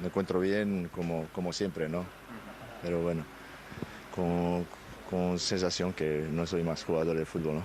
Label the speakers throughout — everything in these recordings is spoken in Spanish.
Speaker 1: me encuentro bien como siempre, ¿no? Pero bueno, con, con sensación que no soy más jugador de fútbol, ¿no?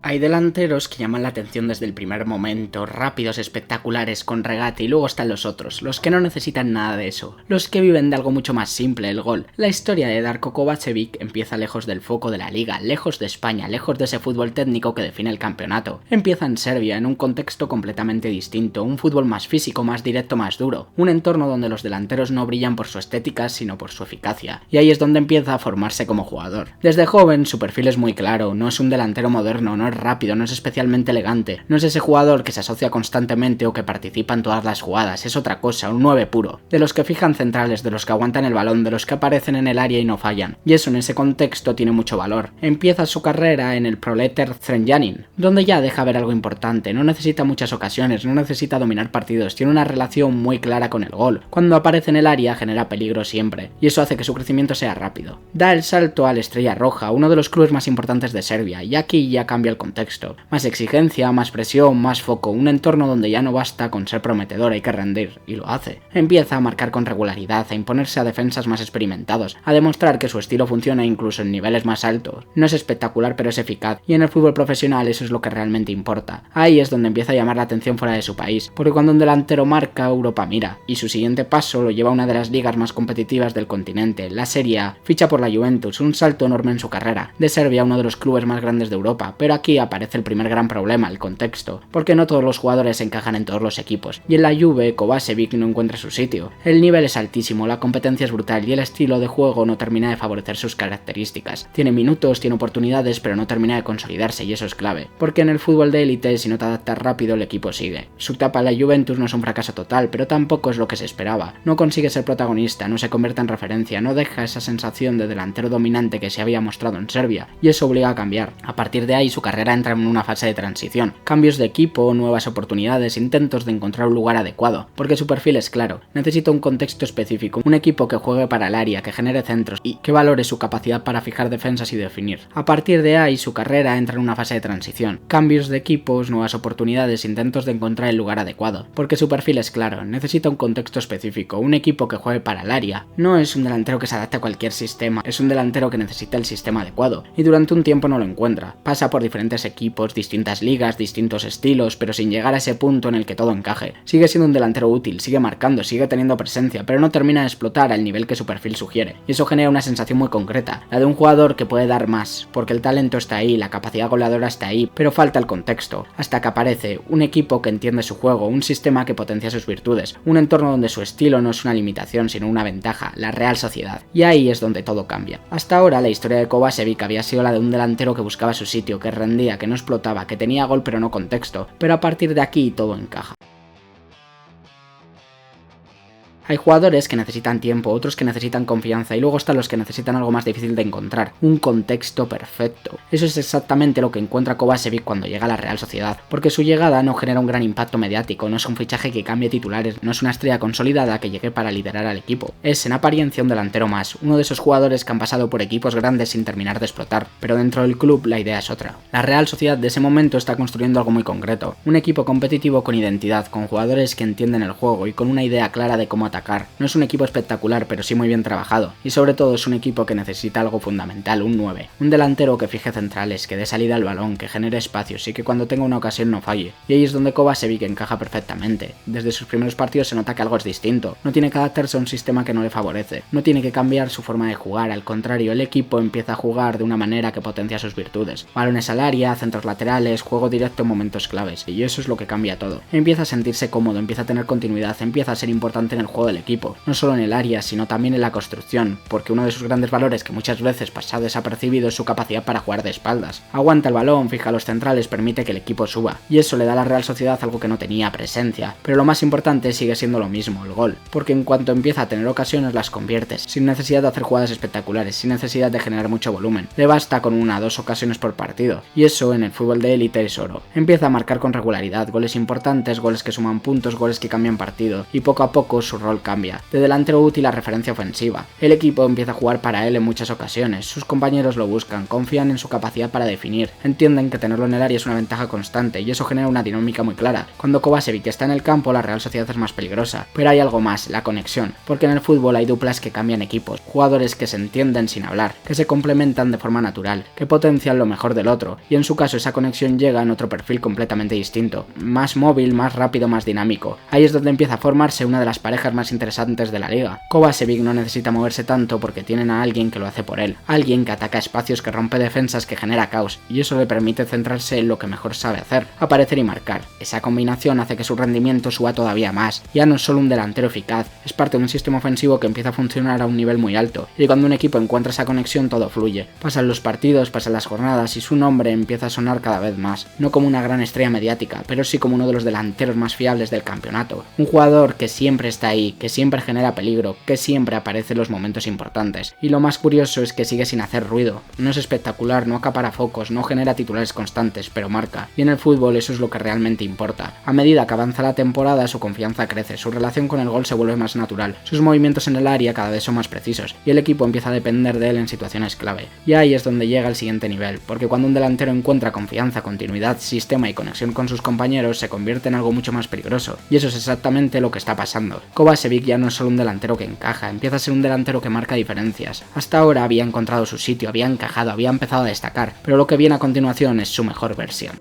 Speaker 2: Hay delanteros que llaman la atención desde el primer momento, rápidos, espectaculares, con regate, y luego están los otros, los que no necesitan nada de eso, los que viven de algo mucho más simple, el gol. La historia de Darko Kovačević empieza lejos del foco de la liga, lejos de España, lejos de ese fútbol técnico que define el campeonato. Empieza en Serbia, en un contexto completamente distinto, un fútbol más físico, más directo, más duro, un entorno donde los delanteros no brillan por su estética, sino por su eficacia, y ahí es donde empieza a formarse como jugador. Desde joven, su perfil es muy claro, no es un delantero moderno, no es rápido, no es especialmente elegante, no es ese jugador que se asocia constantemente o que participa en todas las jugadas, es otra cosa, un 9 puro, de los que fijan centrales, de los que aguantan el balón, de los que aparecen en el área y no fallan, y eso en ese contexto tiene mucho valor. Empieza su carrera en el Proleter Zrenjanin, donde ya deja ver algo importante, no necesita muchas ocasiones, no necesita dominar partidos, tiene una relación muy clara con el gol, cuando aparece en el área genera peligro siempre, y eso hace que su crecimiento sea rápido. Da el salto al Estrella Roja, uno de los clubes más importantes de Serbia, y aquí ya cambia el contexto. Más exigencia, más presión, más foco, un entorno donde ya no basta con ser prometedor, hay que rendir, y lo hace. Empieza a marcar con regularidad, a imponerse a defensas más experimentados, a demostrar que su estilo funciona incluso en niveles más altos. No es espectacular, pero es eficaz, y en el fútbol profesional eso es lo que realmente importa. Ahí es donde empieza a llamar la atención fuera de su país, porque cuando un delantero marca, Europa mira, y su siguiente paso lo lleva a una de las ligas más competitivas del continente, la Serie A, ficha por la Juventus, un salto enorme en su carrera, de Serbia uno de los clubes más grandes de Europa, pero aquí aparece el primer gran problema, el contexto, porque no todos los jugadores encajan en todos los equipos, y en la Juve Kovačević no encuentra su sitio. El nivel es altísimo, la competencia es brutal y el estilo de juego no termina de favorecer sus características. Tiene minutos, tiene oportunidades, pero no termina de consolidarse y eso es clave, porque en el fútbol de élite si no te adaptas rápido el equipo sigue. Su etapa en la Juventus no es un fracaso total, pero tampoco es lo que se esperaba. No consigue ser protagonista, no se convierte en referencia, no deja esa sensación de delantero dominante que se había mostrado en Serbia, y eso obliga a cambiar. A partir de ahí su carrera entra en una fase de transición, cambios de equipo, nuevas oportunidades, intentos de encontrar un lugar adecuado, porque su perfil es claro, necesita un contexto específico, un equipo que juegue para el área, que genere centros y que valore su capacidad para fijar defensas y definir. A partir de ahí su carrera entra en una fase de transición, cambios de equipos, nuevas oportunidades, intentos de encontrar el lugar adecuado, porque su perfil es claro, necesita un contexto específico, un equipo que juegue para el área, no es un delantero que se adapte a cualquier sistema, es un delantero que necesita el sistema adecuado, y durante un tiempo no lo encuentra, pasa por diferentes equipos, distintas ligas, distintos estilos, pero sin llegar a ese punto en el que todo encaje. Sigue siendo un delantero útil, sigue marcando, sigue teniendo presencia, pero no termina de explotar al nivel que su perfil sugiere, y eso genera una sensación muy concreta, la de un jugador que puede dar más, porque el talento está ahí, la capacidad goleadora está ahí, pero falta el contexto, hasta que aparece un equipo que entiende su juego, un sistema que potencia sus virtudes, un entorno donde su estilo no es una limitación sino una ventaja, la Real Sociedad, y ahí es donde todo cambia. Hasta ahora la historia de Kovačević había sido la de un delantero que buscaba su sitio, que rendía, que no explotaba, que tenía gol pero no contexto, pero a partir de aquí todo encaja. Hay jugadores que necesitan tiempo, otros que necesitan confianza y luego están los que necesitan algo más difícil de encontrar, un contexto perfecto. Eso es exactamente lo que encuentra Kovačević cuando llega a la Real Sociedad, porque su llegada no genera un gran impacto mediático, no es un fichaje que cambie titulares, no es una estrella consolidada que llegue para liderar al equipo. Es en apariencia un delantero más, uno de esos jugadores que han pasado por equipos grandes sin terminar de explotar, pero dentro del club la idea es otra. La Real Sociedad de ese momento está construyendo algo muy concreto, un equipo competitivo con identidad, con jugadores que entienden el juego y con una idea clara de cómo atacar. No es un equipo espectacular, pero sí muy bien trabajado, y sobre todo es un equipo que necesita algo fundamental, un 9, un delantero que fije centrales, que dé salida al balón, que genere espacios y que cuando tenga una ocasión no falle, y ahí es donde Kovačević encaja perfectamente. Desde sus primeros partidos se nota que algo es distinto, no tiene que adaptarse a un sistema que no le favorece, no tiene que cambiar su forma de jugar, al contrario, el equipo empieza a jugar de una manera que potencia sus virtudes, balones al área, centros laterales, juego directo en momentos claves, y eso es lo que cambia todo. Empieza a sentirse cómodo, empieza a tener continuidad, empieza a ser importante en el juego del equipo, no solo en el área, sino también en la construcción, porque uno de sus grandes valores que muchas veces pasa desapercibido es su capacidad para jugar de espaldas. Aguanta el balón, fija los centrales, permite que el equipo suba, y eso le da a la Real Sociedad algo que no tenía, presencia, pero lo más importante sigue siendo lo mismo, el gol, porque en cuanto empieza a tener ocasiones las conviertes, sin necesidad de hacer jugadas espectaculares, sin necesidad de generar mucho volumen, le basta con 1 o 2 ocasiones por partido, y eso en el fútbol de élite es oro. Empieza a marcar con regularidad, goles importantes, goles que suman puntos, goles que cambian partido, y poco a poco su rol rol cambia, de delantero útil a referencia ofensiva. El equipo empieza a jugar para él en muchas ocasiones, sus compañeros lo buscan, confían en su capacidad para definir, entienden que tenerlo en el área es una ventaja constante y eso genera una dinámica muy clara. Cuando Kovačević está en el campo, la Real Sociedad es más peligrosa, pero hay algo más, la conexión, porque en el fútbol hay duplas que cambian equipos, jugadores que se entienden sin hablar, que se complementan de forma natural, que potencian lo mejor del otro, y en su caso esa conexión llega en otro perfil completamente distinto, más móvil, más rápido, más dinámico. Ahí es donde empieza a formarse una de las parejas más interesantes de la liga. Kovačević no necesita moverse tanto porque tienen a alguien que lo hace por él, alguien que ataca espacios, que rompe defensas, que genera caos, y eso le permite centrarse en lo que mejor sabe hacer, aparecer y marcar. Esa combinación hace que su rendimiento suba todavía más. Ya no es solo un delantero eficaz, es parte de un sistema ofensivo que empieza a funcionar a un nivel muy alto, y cuando un equipo encuentra esa conexión todo fluye. Pasan los partidos, pasan las jornadas y su nombre empieza a sonar cada vez más, no como una gran estrella mediática, pero sí como uno de los delanteros más fiables del campeonato. Un jugador que siempre está ahí, que siempre genera peligro, que siempre aparece en los momentos importantes. Y lo más curioso es que sigue sin hacer ruido. No es espectacular, no acapara focos, no genera titulares constantes, pero marca. Y en el fútbol eso es lo que realmente importa. A medida que avanza la temporada, su confianza crece, su relación con el gol se vuelve más natural, sus movimientos en el área cada vez son más precisos, y el equipo empieza a depender de él en situaciones clave. Y ahí es donde llega el siguiente nivel, porque cuando un delantero encuentra confianza, continuidad, sistema y conexión con sus compañeros, se convierte en algo mucho más peligroso. Y eso es exactamente lo que está pasando. Kovačević ya no es solo un delantero que encaja, empieza a ser un delantero que marca diferencias. Hasta ahora había encontrado su sitio, había encajado, había empezado a destacar, pero lo que viene a continuación es su mejor versión.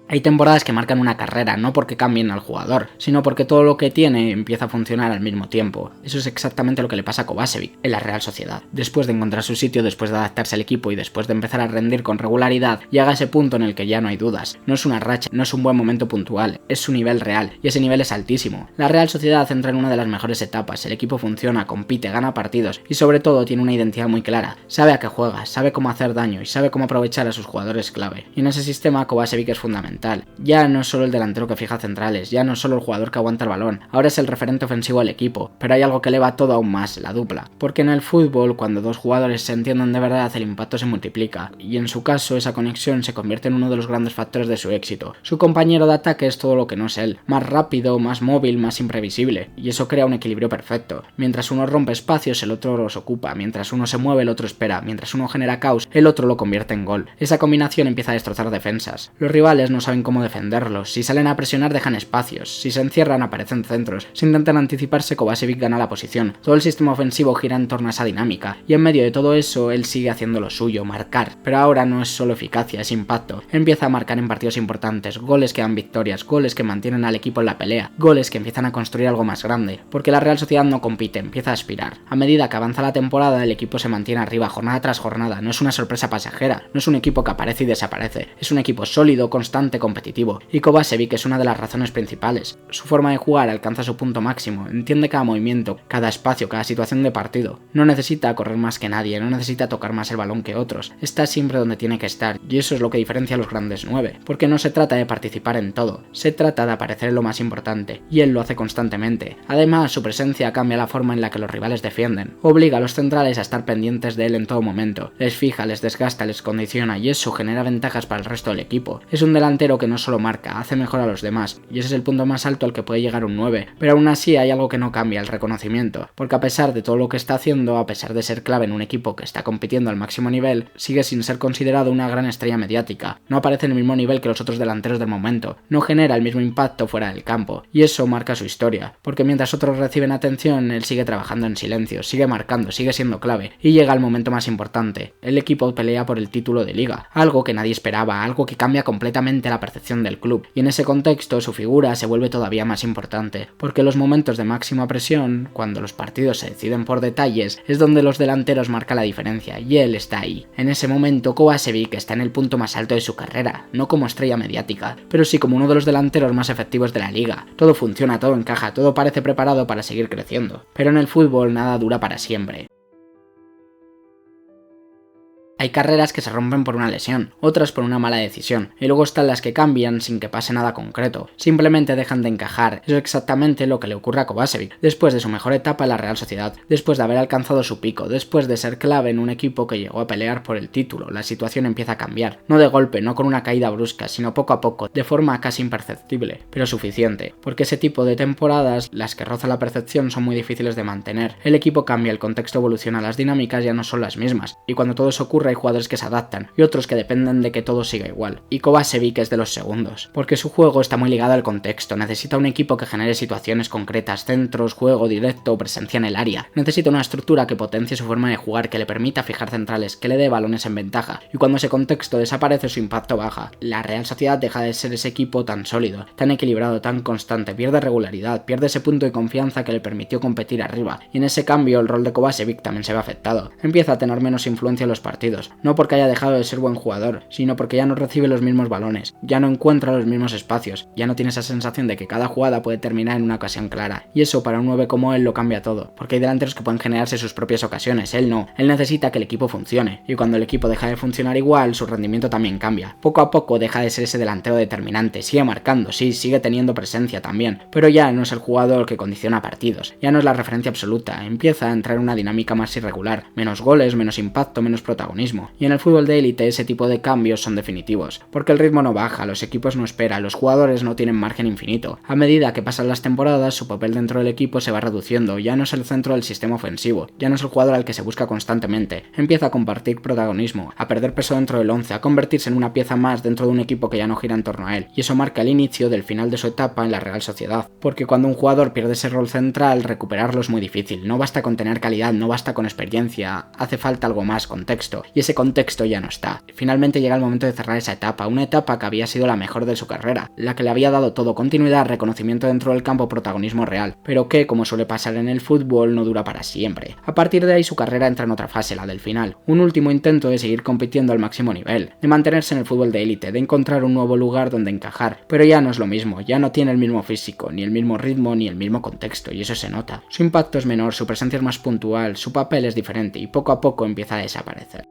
Speaker 2: Hay temporadas que marcan una carrera, no porque cambien al jugador, sino porque todo lo que tiene empieza a funcionar al mismo tiempo. Eso es exactamente lo que le pasa a Kovačević en la Real Sociedad. Después de encontrar su sitio, después de adaptarse al equipo y después de empezar a rendir con regularidad, llega a ese punto en el que ya no hay dudas. No es una racha, no es un buen momento puntual, es su nivel real, y ese nivel es altísimo. La Real Sociedad entra en una de las mejores etapas, el equipo funciona, compite, gana partidos, y sobre todo tiene una identidad muy clara. Sabe a qué juega, sabe cómo hacer daño y sabe cómo aprovechar a sus jugadores clave. Y en ese sistema Kovačević es fundamental. Ya no es solo el delantero que fija centrales, ya no es solo el jugador que aguanta el balón, ahora es el referente ofensivo del equipo, pero hay algo que eleva todo aún más, la dupla. Porque en el fútbol, cuando dos jugadores se entienden de verdad, el impacto se multiplica, y en su caso esa conexión se convierte en uno de los grandes factores de su éxito. Su compañero de ataque es todo lo que no es él, más rápido, más móvil, más imprevisible, y eso crea un equilibrio perfecto. Mientras uno rompe espacios, el otro los ocupa, mientras uno se mueve, el otro espera, mientras uno genera caos, el otro lo convierte en gol. Esa combinación empieza a destrozar defensas. Los rivales no saben cómo defenderlos, si salen a presionar dejan espacios, si se encierran aparecen centros, si intentan anticiparse Kovačević gana la posición, todo el sistema ofensivo gira en torno a esa dinámica, y en medio de todo eso él sigue haciendo lo suyo, marcar, pero ahora no es solo eficacia, es impacto, empieza a marcar en partidos importantes, goles que dan victorias, goles que mantienen al equipo en la pelea, goles que empiezan a construir algo más grande, porque la Real Sociedad no compite, empieza a aspirar. A medida que avanza la temporada el equipo se mantiene arriba jornada tras jornada, no es una sorpresa pasajera, no es un equipo que aparece y desaparece, es un equipo sólido, constante, competitivo, y Kovačević es una de las razones principales. Su forma de jugar alcanza su punto máximo, entiende cada movimiento, cada espacio, cada situación de partido. No necesita correr más que nadie, no necesita tocar más el balón que otros. Está siempre donde tiene que estar, y eso es lo que diferencia a los grandes 9, porque no se trata de participar en todo, se trata de aparecer en lo más importante, y él lo hace constantemente. Además, su presencia cambia la forma en la que los rivales defienden, obliga a los centrales a estar pendientes de él en todo momento, les fija, les desgasta, les condiciona, y eso genera ventajas para el resto del equipo. Es un delantero que no solo marca, hace mejor a los demás, y ese es el punto más alto al que puede llegar un 9, pero aún así hay algo que no cambia, el reconocimiento, porque a pesar de todo lo que está haciendo, a pesar de ser clave en un equipo que está compitiendo al máximo nivel, sigue sin ser considerado una gran estrella mediática, no aparece en el mismo nivel que los otros delanteros del momento, no genera el mismo impacto fuera del campo, y eso marca su historia, porque mientras otros reciben atención, él sigue trabajando en silencio, sigue marcando, sigue siendo clave, y llega el momento más importante, el equipo pelea por el título de liga, algo que nadie esperaba, algo que cambia completamente la percepción del club, y en ese contexto su figura se vuelve todavía más importante, porque los momentos de máxima presión, cuando los partidos se deciden por detalles, es donde los delanteros marcan la diferencia, y él está ahí. En ese momento Kovačević está en el punto más alto de su carrera, no como estrella mediática, pero sí como uno de los delanteros más efectivos de la liga. Todo funciona, todo encaja, todo parece preparado para seguir creciendo, pero en el fútbol nada dura para siempre. Hay carreras que se rompen por una lesión, otras por una mala decisión, y luego están las que cambian sin que pase nada concreto. Simplemente dejan de encajar. Eso es exactamente lo que le ocurre a Kovačević, después de su mejor etapa en la Real Sociedad, después de haber alcanzado su pico, después de ser clave en un equipo que llegó a pelear por el título. La situación empieza a cambiar, no de golpe, no con una caída brusca, sino poco a poco, de forma casi imperceptible, pero suficiente, porque ese tipo de temporadas, las que rozan la percepción, son muy difíciles de mantener. El equipo cambia, el contexto evoluciona, las dinámicas ya no son las mismas, y cuando todo eso ocurre hay jugadores que se adaptan y otros que dependen de que todo siga igual. Y Kovačević es de los segundos, porque su juego está muy ligado al contexto, necesita un equipo que genere situaciones concretas, centros, juego directo, presencia en el área, necesita una estructura que potencie su forma de jugar, que le permita fijar centrales, que le dé balones en ventaja, y cuando ese contexto desaparece su impacto baja. La Real Sociedad deja de ser ese equipo tan sólido, tan equilibrado, tan constante, pierde regularidad, pierde ese punto de confianza que le permitió competir arriba, y en ese cambio el rol de Kovačević también se ve afectado, empieza a tener menos influencia en los partidos, no porque haya dejado de ser buen jugador, sino porque ya no recibe los mismos balones, ya no encuentra los mismos espacios, ya no tiene esa sensación de que cada jugada puede terminar en una ocasión clara, y eso para un 9 como él lo cambia todo, porque hay delanteros que pueden generarse sus propias ocasiones, él no, él necesita que el equipo funcione, y cuando el equipo deja de funcionar igual, su rendimiento también cambia, poco a poco deja de ser ese delantero determinante, sigue marcando, sí, sigue teniendo presencia también, pero ya no es el jugador que condiciona partidos, ya no es la referencia absoluta, empieza a entrar en una dinámica más irregular, menos goles, menos impacto, menos protagonismo, y en el fútbol de élite ese tipo de cambios son definitivos, porque el ritmo no baja, los equipos no esperan, los jugadores no tienen margen infinito. A medida que pasan las temporadas, su papel dentro del equipo se va reduciendo, ya no es el centro del sistema ofensivo, ya no es el jugador al que se busca constantemente, empieza a compartir protagonismo, a perder peso dentro del 11, a convertirse en una pieza más dentro de un equipo que ya no gira en torno a él, y eso marca el inicio del final de su etapa en la Real Sociedad, porque cuando un jugador pierde ese rol central, recuperarlo es muy difícil, no basta con tener calidad, no basta con experiencia, hace falta algo más, contexto, y ese contexto ya no está. Finalmente llega el momento de cerrar esa etapa, una etapa que había sido la mejor de su carrera, la que le había dado todo, continuidad, reconocimiento dentro del campo, protagonismo real, pero que, como suele pasar en el fútbol, no dura para siempre. A partir de ahí su carrera entra en otra fase, la del final, un último intento de seguir compitiendo al máximo nivel, de mantenerse en el fútbol de élite, de encontrar un nuevo lugar donde encajar, pero ya no es lo mismo, ya no tiene el mismo físico, ni el mismo ritmo, ni el mismo contexto, y eso se nota. Su impacto es menor, su presencia es más puntual, su papel es diferente y poco a poco empieza a desaparecer.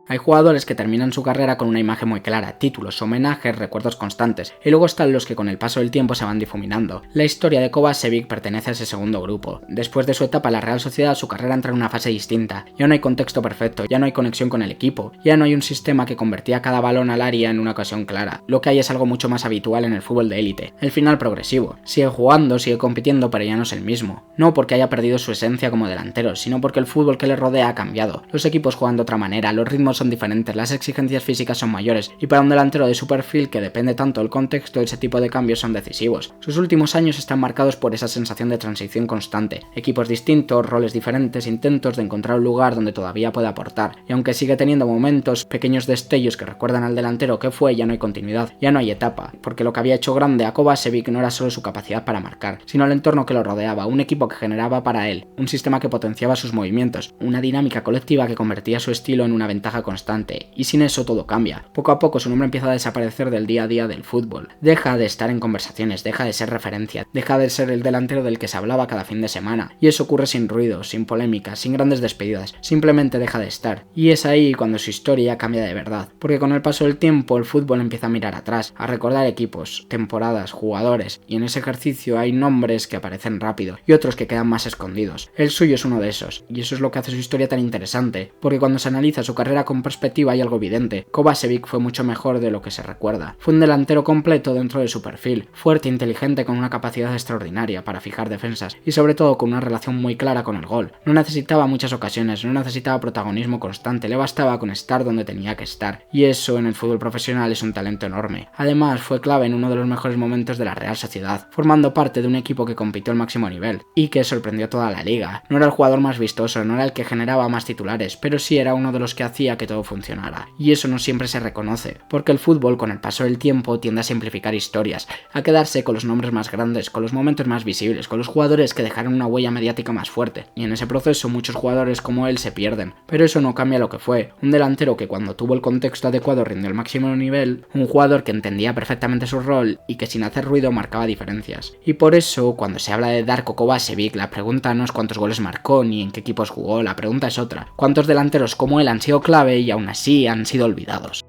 Speaker 2: Hay jugadores que terminan su carrera con una imagen muy clara, títulos, homenajes, recuerdos constantes, y luego están los que con el paso del tiempo se van difuminando. La historia de Kovačević pertenece a ese segundo grupo. Después de su etapa en la Real Sociedad, su carrera entra en una fase distinta. Ya no hay contexto perfecto, ya no hay conexión con el equipo, ya no hay un sistema que convertía cada balón al área en una ocasión clara. Lo que hay es algo mucho más habitual en el fútbol de élite, el final progresivo. Sigue jugando, sigue compitiendo, pero ya no es el mismo. No porque haya perdido su esencia como delantero, sino porque el fútbol que le rodea ha cambiado. Los equipos juegan de otra manera, los ritmos son diferentes, las exigencias físicas son mayores, y para un delantero de su perfil que depende tanto del contexto, ese tipo de cambios son decisivos. Sus últimos años están marcados por esa sensación de transición constante, equipos distintos, roles diferentes, intentos de encontrar un lugar donde todavía puede aportar, y aunque sigue teniendo momentos, pequeños destellos que recuerdan al delantero que fue, ya no hay continuidad, ya no hay etapa, porque lo que había hecho grande a Kovačević no era solo su capacidad para marcar, sino el entorno que lo rodeaba, un equipo que generaba para él, un sistema que potenciaba sus movimientos, una dinámica colectiva que convertía su estilo en una ventaja constante, y sin eso todo cambia. Poco a poco su nombre empieza a desaparecer del día a día del fútbol. Deja de estar en conversaciones, deja de ser referencia, deja de ser el delantero del que se hablaba cada fin de semana. Y eso ocurre sin ruido, sin polémicas, sin grandes despedidas, simplemente deja de estar. Y es ahí cuando su historia cambia de verdad, porque con el paso del tiempo el fútbol empieza a mirar atrás, a recordar equipos, temporadas, jugadores, y en ese ejercicio hay nombres que aparecen rápido y otros que quedan más escondidos. El suyo es uno de esos, y eso es lo que hace su historia tan interesante, porque cuando se analiza su carrera con perspectiva hay algo evidente. Kovačević fue mucho mejor de lo que se recuerda. Fue un delantero completo dentro de su perfil, fuerte, inteligente, con una capacidad extraordinaria para fijar defensas y sobre todo con una relación muy clara con el gol. No necesitaba muchas ocasiones, no necesitaba protagonismo constante, le bastaba con estar donde tenía que estar. Y eso en el fútbol profesional es un talento enorme. Además fue clave en uno de los mejores momentos de la Real Sociedad, formando parte de un equipo que compitió al máximo nivel y que sorprendió a toda la liga. No era el jugador más vistoso, no era el que generaba más titulares, pero sí era uno de los que hacía que todo funcionara. Y eso no siempre se reconoce, porque el fútbol con el paso del tiempo tiende a simplificar historias, a quedarse con los nombres más grandes, con los momentos más visibles, con los jugadores que dejaron una huella mediática más fuerte. Y en ese proceso muchos jugadores como él se pierden. Pero eso no cambia lo que fue. Un delantero que cuando tuvo el contexto adecuado rindió al máximo nivel, un jugador que entendía perfectamente su rol y que sin hacer ruido marcaba diferencias. Y por eso, cuando se habla de Darko Kovačević, la pregunta no es cuántos goles marcó ni en qué equipos jugó, la pregunta es otra. ¿Cuántos delanteros como él han sido clave y aún así han sido olvidados?